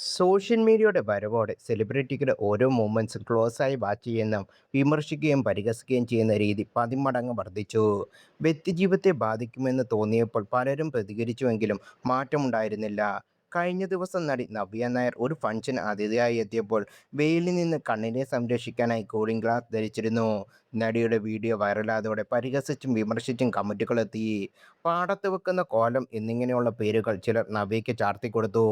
Social മീഡിയയുടെ വരവോടെ സെലിബ്രിറ്റികളുടെ ഓരോ മൂമെന്റ്സും ക്ലോസായി വാച്ച് ചെയ്യുന്ന വിമർശിക്കുകയും പരിഹസിക്കുകയും ചെയ്യുന്ന രീതി പതിന്മടങ്ങ് വർദ്ധിച്ചു. വ്യക്തിജീവിതത്തെ ബാധിക്കുമെന്ന് തോന്നിയപ്പോൾ പലരും പ്രതികരിച്ചുവെങ്കിലും മാറ്റമുണ്ടായിരുന്നില്ല. കഴിഞ്ഞ ദിവസം നടി നവ്യ നായർ ഒരു ഫംഗ്ഷൻ അതിഥിയായി എത്തിയപ്പോൾ വെയിലിൽ നിന്ന് കണ്ണിനെ സംരക്ഷിക്കാനായി കൂളിംഗ് ഗ്ലാസ് ധരിച്ചിരുന്നു. നടിയുടെ വീഡിയോ വൈറലായതോടെ പരിഹസിച്ചും വിമർശിച്ചും കമന്റുകളെത്തി. പാടത്ത് വെക്കുന്ന കോലം എന്നിങ്ങനെയുള്ള പേരുകൾ ചിലർ നവ്യയ്ക്ക് ചാർത്തിക്കൊടുത്തു.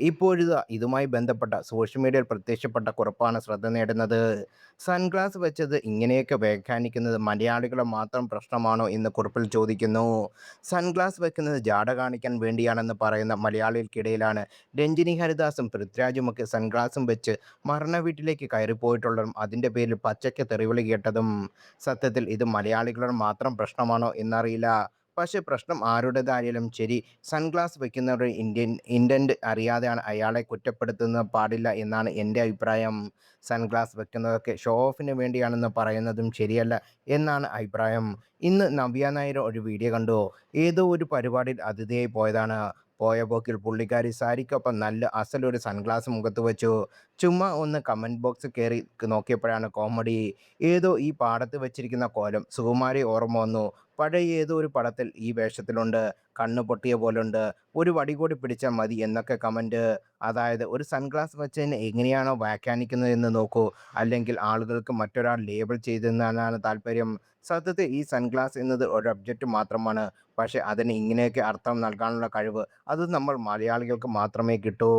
ഇപ്പോഴിതാ ഇതുമായി ബന്ധപ്പെട്ട സോഷ്യൽ മീഡിയയിൽ പ്രത്യക്ഷപ്പെട്ട കുറിപ്പാണ് ശ്രദ്ധ നേടുന്നത്. സൺഗ്ലാസ് വെച്ചത് ഇങ്ങനെയൊക്കെ വ്യാഖ്യാനിക്കുന്നത് മലയാളികളുടെ മാത്രം പ്രശ്നമാണോ എന്ന് കുറിപ്പിൽ ചോദിക്കുന്നു. സൺഗ്ലാസ് വെക്കുന്നത് ജാട കാണിക്കാൻ വേണ്ടിയാണെന്ന് പറയുന്ന മലയാളികൾക്കിടയിലാണ് രഞ്ജിനി ഹരിദാസും പൃഥ്വിരാജുമൊക്കെ സൺഗ്ലാസും വെച്ച് മരണ വീട്ടിലേക്ക് കയറിപ്പോയിട്ടുള്ളതും അതിൻ്റെ പേരിൽ പച്ചയ്ക്ക് തെറിവിളി കേട്ടതും. സത്യത്തിൽ ഇത് മലയാളികളുടെ മാത്രം പ്രശ്നമാണോ എന്നറിയില്ല. പക്ഷേ പ്രശ്നം ആരുടേതായാലും ശരി, സൺഗ്ലാസ് വെക്കുന്നവരുടെ ഇന്റന്റ് അറിയാതെയാണ് അയാളെ കുറ്റപ്പെടുത്തുന്നത് പാടില്ല എന്നാണ് എൻ്റെ അഭിപ്രായം. സൺഗ്ലാസ് വെക്കുന്നതൊക്കെ ഷോ ഓഫിന് വേണ്ടിയാണെന്ന് പറയുന്നതും ശരിയല്ല എന്നാണ് അഭിപ്രായം. ഇന്ന് നവ്യ നായർ ഒരു വീഡിയോ കണ്ടു. ഏതോ ഒരു പരിപാടിയിൽ അതിഥിയായി പോയതാണ്. പോയ പോക്കിൽ പുള്ളിക്കാരി സാരിക്കൊപ്പം നല്ല അസലൊരു സൺഗ്ലാസ് മുഖത്ത് വെച്ചു. ചുമ്മാ ഒന്ന് കമന്റ് ബോക്സ് കയറി നോക്കിയപ്പോഴാണ് കോമഡി. ഏതോ ഈ പാടത്ത് വെച്ചിരിക്കുന്ന കോലം സുകുമാരി ഓർമ്മ വന്നു. പഴയ ഏതോ ഒരു പടത്തിൽ ഈ വേഷത്തിലുണ്ട്. കണ്ണ് പൊട്ടിയ പോലുണ്ട്. ഒരു വടി കൂടി പിടിച്ചാൽ മതി എന്നൊക്കെ കമന്റ്. അതായത് ഒരു സൺഗ്ലാസ് വെച്ചതിനെ എങ്ങനെയാണോ വ്യാഖ്യാനിക്കുന്നത് എന്ന് നോക്കൂ. അല്ലെങ്കിൽ ആളുകൾക്ക് മറ്റൊരാൾ ലേബൽ ചെയ്തെന്നാണ് താല്പര്യം. സത്യത്തിൽ ഈ സൺഗ്ലാസ് എന്നത് ഒരു ഒബ്ജക്റ്റ് മാത്രമാണ്. പക്ഷേ അതിന് ഇങ്ങനെയൊക്കെ അർത്ഥം നൽകാനുള്ള കഴിവ് അത് നമ്മൾ മലയാളികൾക്ക് മാത്രമേ കിട്ടൂ.